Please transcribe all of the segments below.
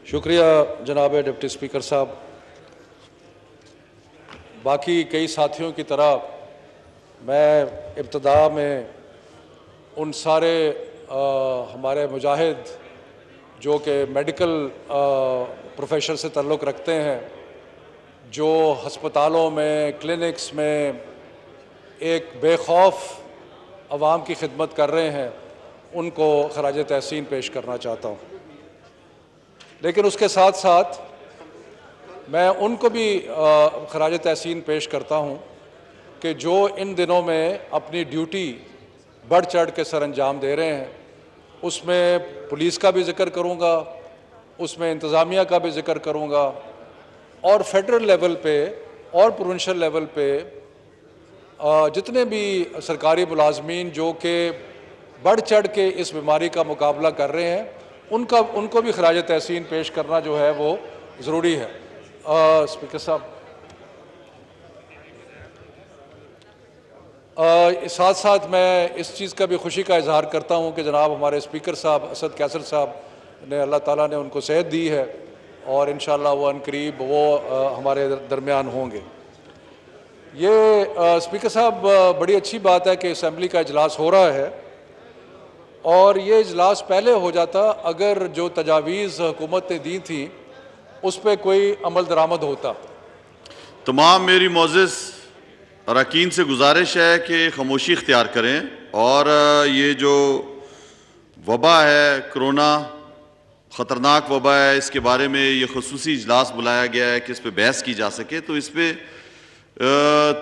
शुक्रिया जनाब deputy speaker साहब। बाकी कई साथियों की तरह मैं इब्तदा में उन सारे हमारे मुजाहिद जो कि मेडिकल प्रोफेशन से ताल्लुक़ रखते हैं, जो हस्पतालों में, क्लिनिक्स में एक बेखौफ अवाम की खिदमत कर रहे हैं, उनको खराज तहसीन पेश करना चाहता हूँ। लेकिन उसके साथ साथ मैं उनको भी खराज तहसीन पेश करता हूँ कि जो इन दिनों में अपनी ड्यूटी बढ़ चढ़ के सर अंजाम दे रहे हैं। उसमें पुलिस का भी ज़िक्र करूँगा, उसमें इंतज़ामिया का भी ज़िक्र करूँगा, और फेडरल लेवल पे और प्रोविंशियल लेवल पे जितने भी सरकारी मुलाजमीन जो कि बढ़ चढ़ के इस बीमारी का मुकाबला कर रहे हैं, उनको भी खराज तहसीन पेश करना जो है वो ज़रूरी है। स्पीकर साहब, साथ साथ मैं इस चीज़ का भी खुशी का इजहार करता हूँ कि जनाब हमारे स्पीकर साहब असद कैसर साहब ने, अल्लाह ताला ने उनको सेहत दी है और इंशाअल्लाह वो अनकरीब वो हमारे दरमियान होंगे। ये स्पीकर साहब बड़ी अच्छी बात है कि असम्बली का इजलास हो रहा है, और ये इजलास पहले हो जाता अगर जो तजावीज़ हुकूमत ने दी थी उस पर कोई अमल दरामद होता। तमाम मेरी मोअज़्ज़िज़ अरकान से गुजारिश है कि खामोशी इख्तियार करें और ये जो वबा है, कोरोना ख़तरनाक वबा है, इसके बारे में ये ख़ुसूसी इजलास बुलाया गया है कि इस पर बहस की जा सके। तो इस पर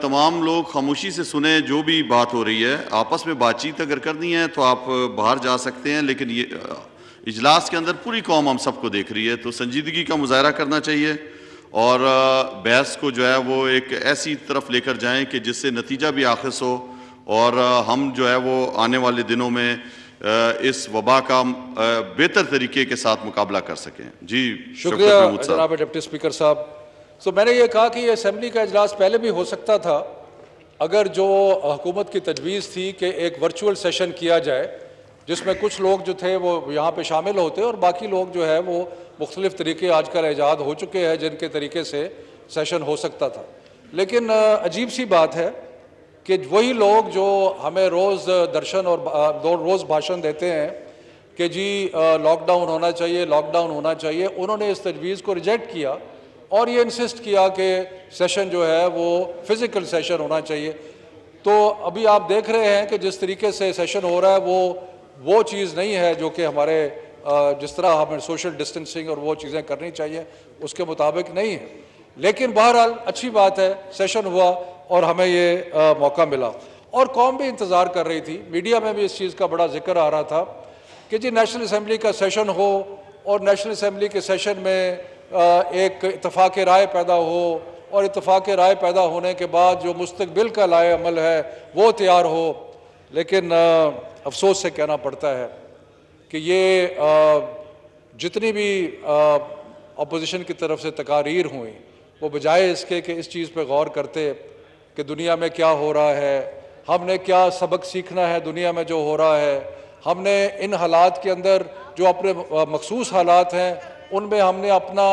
तमाम लोग खामोशी से सुने, जो भी बात हो रही है। आपस में बातचीत अगर करनी है तो आप बाहर जा सकते हैं, लेकिन ये इजलास के अंदर पूरी कौम हम सबको देख रही है, तो संजीदगी का मुजाहरा करना चाहिए और बहस को जो है वो एक ऐसी तरफ लेकर जाएं कि जिससे नतीजा भी आखिस हो और हम जो है वो आने वाले दिनों में इस वबा का बेहतर तरीके के साथ मुकाबला कर सकें। जी शुक्रिया जनाब डिप्टी स्पीकर साहब। तो मैंने ये कहा कि ये असेंबली का इजलास पहले भी हो सकता था अगर जो हुकूमत की तजवीज़ थी कि एक वर्चुअल सेशन किया जाए जिसमें कुछ लोग जो थे वो यहाँ पे शामिल होते और बाकी लोग जो है वो मुख्तलिफ़ तरीके आजकल ईजाद हो चुके हैं जिनके तरीके से सेशन हो सकता था। लेकिन अजीब सी बात है कि वही लोग जो हमें रोज़ दर्शन और रोज़ भाषण देते हैं कि जी लॉकडाउन होना चाहिए, लॉकडाउन होना चाहिए, उन्होंने इस तजवीज़ को रिजेक्ट किया और ये इंसिस्ट किया कि सेशन जो है वो फ़िज़िकल सेशन होना चाहिए। तो अभी आप देख रहे हैं कि जिस तरीके से सेशन हो रहा है वो चीज़ नहीं है जो कि हमारे जिस तरह हमें सोशल डिस्टेंसिंग और वो चीज़ें करनी चाहिए उसके मुताबिक नहीं है। लेकिन बहरहाल अच्छी बात है, सेशन हुआ और हमें ये मौका मिला और कौम भी इंतज़ार कर रही थी। मीडिया में भी इस चीज़ का बड़ा जिक्र आ रहा था कि जी नेशनल असम्बली का सेशन हो और नेशनल असम्बली के सेशन में एक इत्तफ़ाक़ राय पैदा हो और इत्तफ़ाक़ राय पैदा होने के बाद जो मुस्तक़बिल का लाए अमल है वो तैयार हो। लेकिन अफसोस से कहना पड़ता है कि ये जितनी भी अपोजिशन की तरफ से तकारीर हुई वो बजाय इसके कि इस चीज़ पर गौर करते कि दुनिया में क्या हो रहा है, हमने क्या सबक सीखना है दुनिया में जो हो रहा है, हमने इन हालात के अंदर जो अपने मखसूस हालात हैं उनमें हमने अपना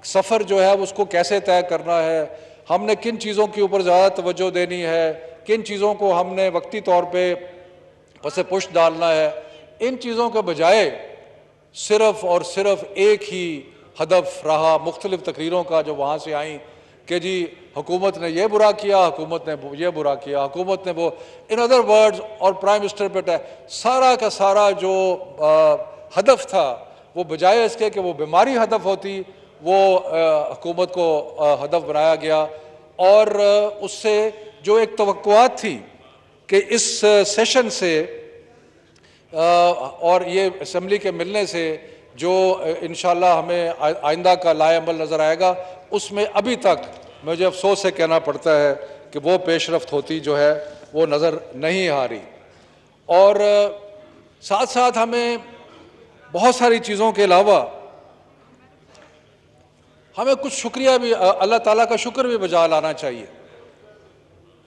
सफ़र जो है उसको कैसे तय करना है, हमने किन चीज़ों के ऊपर ज़्यादा तवज्जो देनी है, किन चीज़ों को हमने वक्ती तौर पे पसे पुष्ट डालना है। इन चीज़ों के बजाय सिर्फ़ और सिर्फ एक ही हदफ रहा मुख्तलिफ़ तकरीरों का जो वहाँ से आई कि जी हुकूमत ने यह बुरा किया, हुकूमत ने ये बुरा किया, हुकूमत ने वो, इन अदर वर्ड्स, और प्राइम मिनिस्टर पे सारा का सारा जो हदफ था वो बजाय इसके कि वो बीमारी हदफ होती वो हुकूमत को हदफ बनाया गया। और उससे जो एक तवक्कुआत थी कि इस सेशन से और ये असम्बली के मिलने से जो इंशाअल्लाह हमें आइंदा का लाए अमल नज़र आएगा, उसमें अभी तक मुझे अफसोस से कहना पड़ता है कि वो पेशरफ्त होती जो है वो नज़र नहीं आ रही। और साथ साथ हमें बहुत सारी चीज़ों के अलावा हमें कुछ शुक्रिया भी, अल्लाह ताला का शुक्र भी बजा लाना चाहिए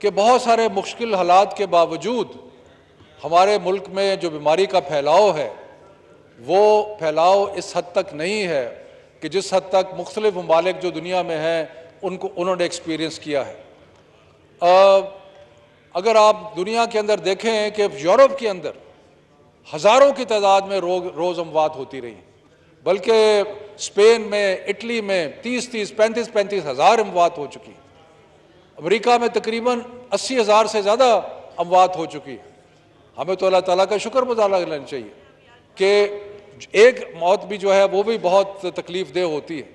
कि बहुत सारे मुश्किल हालात के बावजूद हमारे मुल्क में जो बीमारी का फैलाव है वो फैलाव इस हद तक नहीं है कि जिस हद तक मुख्तलिफ ममालिक जो दुनिया में हैं उन्होंने एक्सपीरियंस किया है। अगर आप दुनिया के अंदर देखें कि यूरोप के अंदर हज़ारों की तादाद में रोज़ अमवात होती रही, बल्कि स्पेन में, इटली में 30-30, 35-35 हज़ार अमवात हो चुकी, अमेरिका में तकरीबन 80,000 से ज़्यादा अमवात हो चुकी है। हमें तो अल्लाह ताला का शुक्र अदा करना चाहिए कि एक मौत भी जो है वो भी बहुत तकलीफ देह होती है,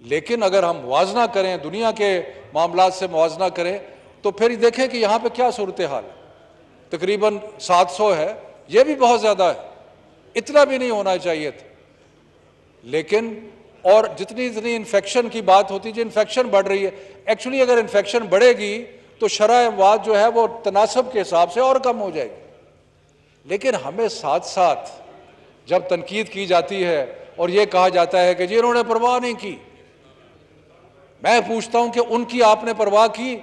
लेकिन अगर हम मुवाजना करें, दुनिया के मामलात से मुवाजना करें, तो फिर देखें कि यहाँ पे क्या सूरत हाल है। तकरीबन 700 है, ये भी बहुत ज़्यादा है, इतना भी नहीं होना चाहिए था। लेकिन और जितनी इन्फेक्शन की बात होती है, जो इन्फेक्शन बढ़ रही है, एक्चुअली अगर इन्फेक्शन बढ़ेगी तो शरह अमवात जो है वो तनासब के हिसाब से और कम हो जाएगी। लेकिन हमें साथ साथ जब तनकीद की जाती है और ये कहा जाता है कि जी इन्होंने परवाह नहीं की, मैं पूछता हूं कि उनकी आपने परवाह की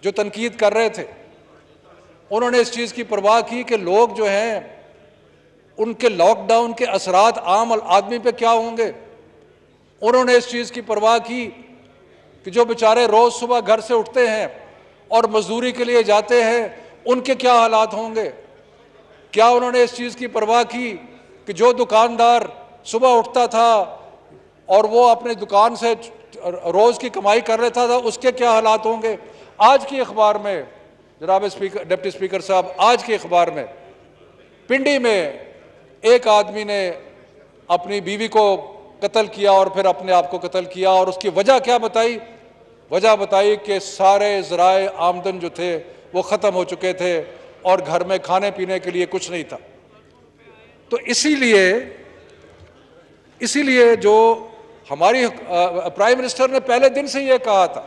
जो तनकीद कर रहे थे? उन्होंने इस चीज़ की परवाह की कि लोग जो हैं उनके लॉकडाउन के असरात आम आदमी पे क्या होंगे? उन्होंने इस चीज़ की परवाह की कि जो बेचारे रोज़ सुबह घर से उठते हैं और मजदूरी के लिए जाते हैं उनके क्या हालात होंगे? क्या उन्होंने इस चीज़ की परवाह की कि जो दुकानदार सुबह उठता था और वो अपने दुकान से रोज़ की कमाई कर लेता था उसके क्या हालात होंगे? आज की अखबार में जनाब स्पीकर, डिप्टी स्पीकर साहब, आज के अखबार में पिंडी में एक आदमी ने अपनी बीवी को कत्ल किया और फिर अपने आप को कत्ल किया, और उसकी वजह क्या बताई? वजह बताई कि सारे ज़राए आमदन जो थे वो ख़त्म हो चुके थे और घर में खाने पीने के लिए कुछ नहीं था। तो इसीलिए जो हमारी प्राइम मिनिस्टर ने पहले दिन से ये कहा था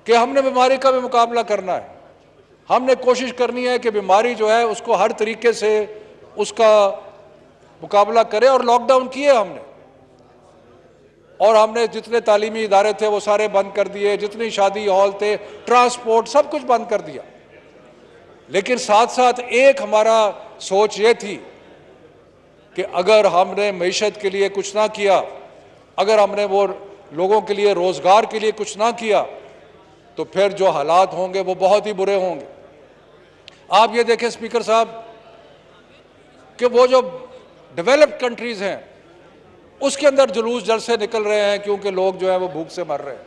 कि हमने बीमारी का भी मुकाबला करना है, हमने कोशिश करनी है कि बीमारी जो है उसको हर तरीके से उसका मुकाबला करें, और लॉकडाउन किए हमने, और हमने जितने तालीमी इदारे थे वो सारे बंद कर दिए, जितनी शादी हॉल थे, ट्रांसपोर्ट, सब कुछ बंद कर दिया। लेकिन साथ साथ एक हमारा सोच ये थी कि अगर हमने मईशत के लिए कुछ ना किया, अगर हमने वो लोगों के लिए रोज़गार के लिए कुछ ना किया, तो फिर जो हालात होंगे वो बहुत ही बुरे होंगे। आप ये देखें स्पीकर साहब कि वो जो डेवलप्ड कंट्रीज़ हैं उसके अंदर जुलूस जलसे निकल रहे हैं क्योंकि लोग जो है वो भूख से मर रहे हैं।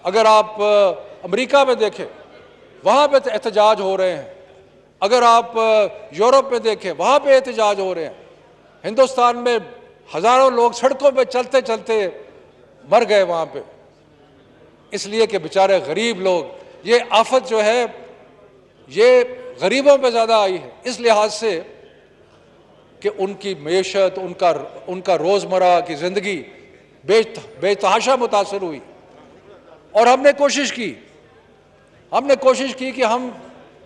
अगर आप अमेरिका में देखें वहाँ पे एहतजाज हो रहे हैं, अगर आप यूरोप में देखें वहाँ पे एहतजाज हो रहे हैं, हिंदुस्तान में हज़ारों लोग सड़कों पे चलते चलते मर गए वहाँ पे, इसलिए कि बेचारे गरीब लोग, ये आफत जो है ये गरीबों पे ज़्यादा आई है, इस लिहाज से कि उनकी मैशत, उनका रोज़मर्रा की ज़िंदगी बेतहाशा मुतासर हुई। और हमने कोशिश की कि हम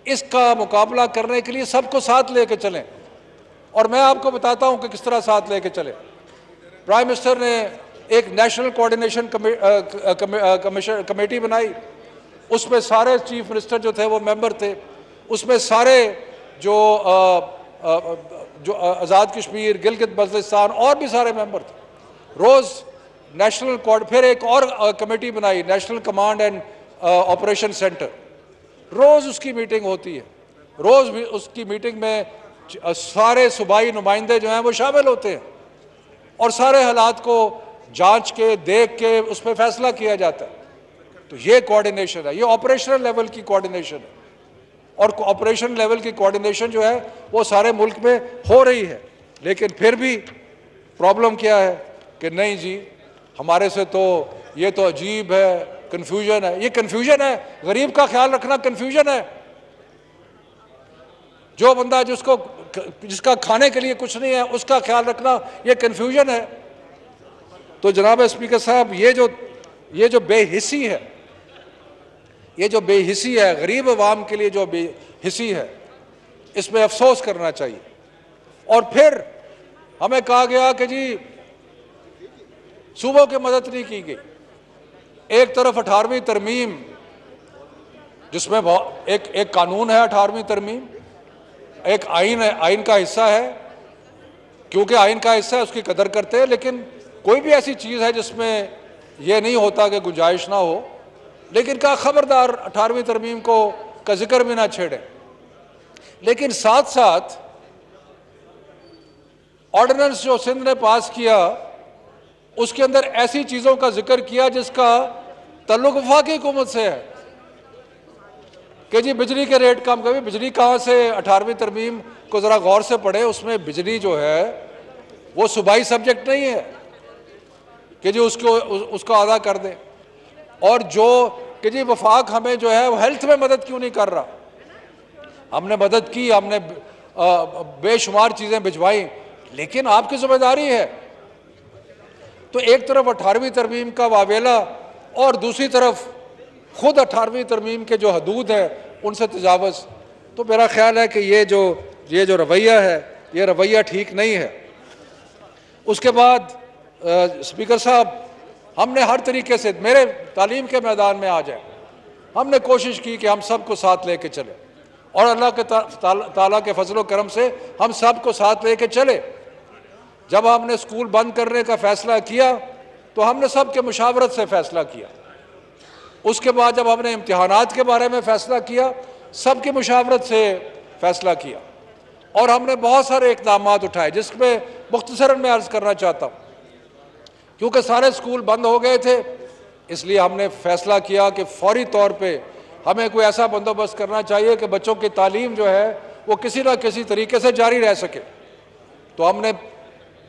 इसका मुकाबला करने के लिए सबको साथ लेके चलें, और मैं आपको बताता हूं कि किस तरह साथ लेके चले। प्राइम मिनिस्टर ने एक नेशनल कोऑर्डिनेशन कमेटी बनाई, उसमें सारे चीफ मिनिस्टर जो थे वो मेंबर थे, उसमें सारे जो आज़ाद कश्मीर, गिलगित बल्तिस्तान और भी सारे मेंबर थे। रोज़ नेशनल फिर एक और कमेटी बनाई, national command and operation centre, रोज़ उसकी मीटिंग होती है, रोज़ भी उसकी मीटिंग में सारे सूबाई नुमाइंदे जो हैं वो शामिल होते हैं और सारे हालात को जांच के, देख के उस पर फैसला किया जाता है। तो ये कोऑर्डिनेशन है, ये ऑपरेशनल लेवल की कोऑर्डिनेशन है, और ऑपरेशन लेवल की कोऑर्डिनेशन जो है वो सारे मुल्क में हो रही है। लेकिन फिर भी प्रॉब्लम क्या है कि नहीं जी, हमारे से तो ये तो अजीब है, कन्फ्यूजन है। ये कन्फ्यूजन है, गरीब का ख्याल रखना कन्फ्यूजन है। जो बंदा जिसका खाने के लिए कुछ नहीं है उसका ख्याल रखना ये कन्फ्यूजन है। तो जनाब स्पीकर साहब, ये जो बेहिसी है, ये जो बेहिसी है, गरीब अवाम के लिए जो बेहिसी है, इसमें अफसोस करना चाहिए। और फिर हमें कहा गया कि जी सूबों की मदद नहीं की गई। एक तरफ 18वीं तरमीम, जिसमें एक कानून है 18वीं तरमीम, एक आइन है, आइन का हिस्सा है क्योंकि आइन का हिस्सा है उसकी कदर करते हैं, लेकिन कोई भी ऐसी चीज़ है जिसमें यह नहीं होता कि गुंजाइश ना हो, लेकिन कहा खबरदार 18वीं तरमीम को का जिक्र भी ना छेड़े। लेकिन साथ साथ ऑर्डिनेंस जो सिंध ने पास किया उसके अंदर ऐसी चीज़ों का जिक्र किया जिसका तल्लुक वफाकी हुकूमत से है कि जी बिजली के रेट कम करें। बिजली कहाँ से? 18वीं तरमीम को ज़रा गौर से पढ़े, उसमें बिजली जो है वो सूबाई सब्जेक्ट नहीं है कि जी उसको अदा कर दें। और जो कि जी वफाक हमें जो है वो हेल्थ में मदद क्यों नहीं कर रहा? हमने मदद की, हमने बेशुमार चीज़ें भिजवाई, लेकिन आपकी जिम्मेदारी है। तो एक तरफ 18वीं तरमीम का वावेला और दूसरी तरफ खुद 18वीं तरमीम के जो हदूद हैं उनसे तजावज़। तो मेरा ख्याल है कि ये जो रवैया है ये रवैया ठीक नहीं है। उसके बाद स्पीकर साहब, हमने हर तरीके से मेरे तालीम के मैदान में आ जाए, हमने कोशिश की कि हम सबको साथ लेके चले और अल्लाह के ताला के फजल करम से हम सबको साथ लेके चले। जब हमने स्कूल बंद करने का फ़ैसला किया तो हमने सबके मुशावरत से फ़ैसला किया। उसके बाद जब हमने इम्तिहानात के बारे में फ़ैसला किया, सबकी मुशावरत से फ़ैसला किया और हमने बहुत सारे इक़दाम उठाए, जिसमें मुख्तसरन मैं अर्ज़ करना चाहता हूँ। क्योंकि सारे स्कूल बंद हो गए थे, इसलिए हमने फ़ैसला किया कि फ़ौरी तौर पे हमें कोई ऐसा बंदोबस्त करना चाहिए कि बच्चों की तालीम जो है वो किसी न किसी तरीके से जारी रह सके। तो हमने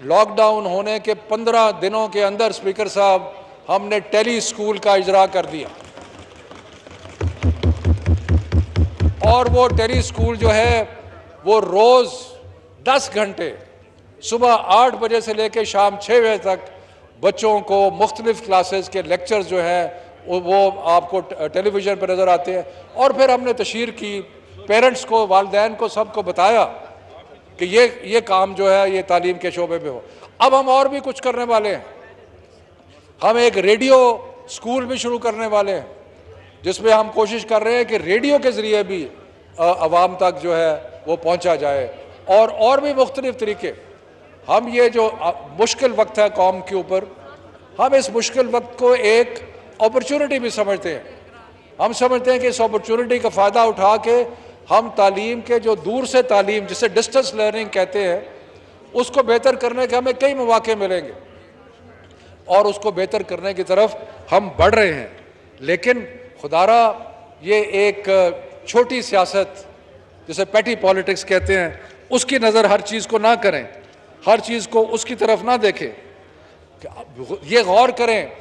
लॉकडाउन होने के 15 दिनों के अंदर स्पीकर साहब हमने टेली स्कूल का इजरा कर दिया और वो टेली स्कूल जो है वो रोज़ 10 घंटे सुबह 8 बजे से लेकर शाम 6 बजे तक बच्चों को मुख्तलिफ क्लासेस के लेक्चर्स जो हैं वो आपको टेलीविज़न पर नज़र आते हैं। और फिर हमने तशहीर की, पेरेंट्स को, वालिदैन को, सबको बताया कि ये काम जो है ये तालीम के शोबे में हो। अब हम और भी कुछ करने वाले हैं। हम एक रेडियो स्कूल भी शुरू करने वाले हैं, जिसमें हम कोशिश कर रहे हैं कि रेडियो के ज़रिए भी आवाम तक जो है वो पहुंचा जाए। और भी मुख्तलिफ तरीके। हम ये जो मुश्किल वक्त है कौम के ऊपर, हम इस मुश्किल वक्त को एक अपॉर्चुनिटी भी समझते हैं। हम समझते हैं कि इस अपॉर्चुनिटी का फ़ायदा उठा के हम तालीम के जो दूर से तालीम, जिसे डिस्टेंस लर्निंग कहते हैं, उसको बेहतर करने के हमें कई मौके मिलेंगे और उसको बेहतर करने की तरफ हम बढ़ रहे हैं। लेकिन खुदारा ये एक छोटी सियासत, जिसे पैटी पॉलिटिक्स कहते हैं, उसकी नज़र हर चीज़ को ना करें, हर चीज़ को उसकी तरफ ना देखें। ये गौर करें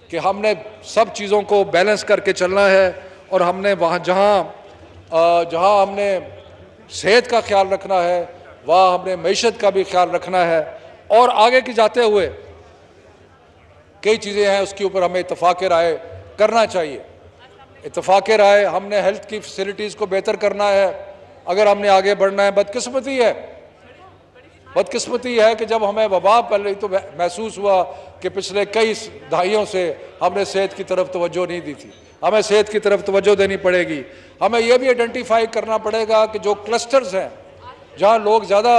कि हमने सब चीज़ों को बैलेंस करके चलना है और हमने वहाँ जहाँ हमने सेहत का ख्याल रखना है वहाँ हमने मईशत का भी ख्याल रखना है। और आगे की जाते हुए कई चीज़ें हैं उसके ऊपर हमें इत्तफाक़ राय करना चाहिए। इत्तफाक़ राय, हमने हेल्थ की फैसिलिटीज़ को बेहतर करना है अगर हमने आगे बढ़ना है। बदकिस्मती है कि जब हमें वबा पहले तो महसूस हुआ कि पिछले कई दहाइयों से हमने सेहत की तरफ तवज्जो नहीं दी थी। हमें सेहत की तरफ तवज्जो देनी पड़ेगी। हमें यह भी आइडेंटिफाई करना पड़ेगा कि जो क्लस्टर्स हैं, जहाँ लोग ज़्यादा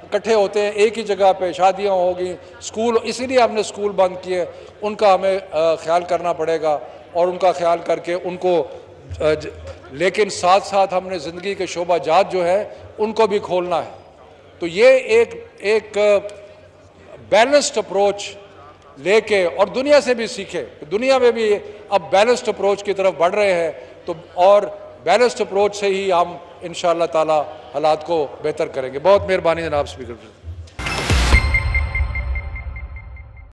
इकट्ठे होते हैं एक ही जगह पे, शादियाँ होगी, स्कूल, इसीलिए हमने स्कूल बंद किए, उनका हमें ख्याल करना पड़ेगा और उनका ख्याल करके उनको लेकिन साथ साथ हमने ज़िंदगी के शोबाजात जो है उनको भी खोलना है। तो ये एक बैलेंस्ड अप्रोच लेके और दुनिया से भी सीखे। दुनिया में भी अब बैलेंस्ड अप्रोच की तरफ बढ़ रहे हैं, तो और बैलेंस्ड अप्रोच से ही हम इंशाअल्लाह ताला हालात को बेहतर करेंगे। बहुत मेहरबानी जनाब स्पीकर।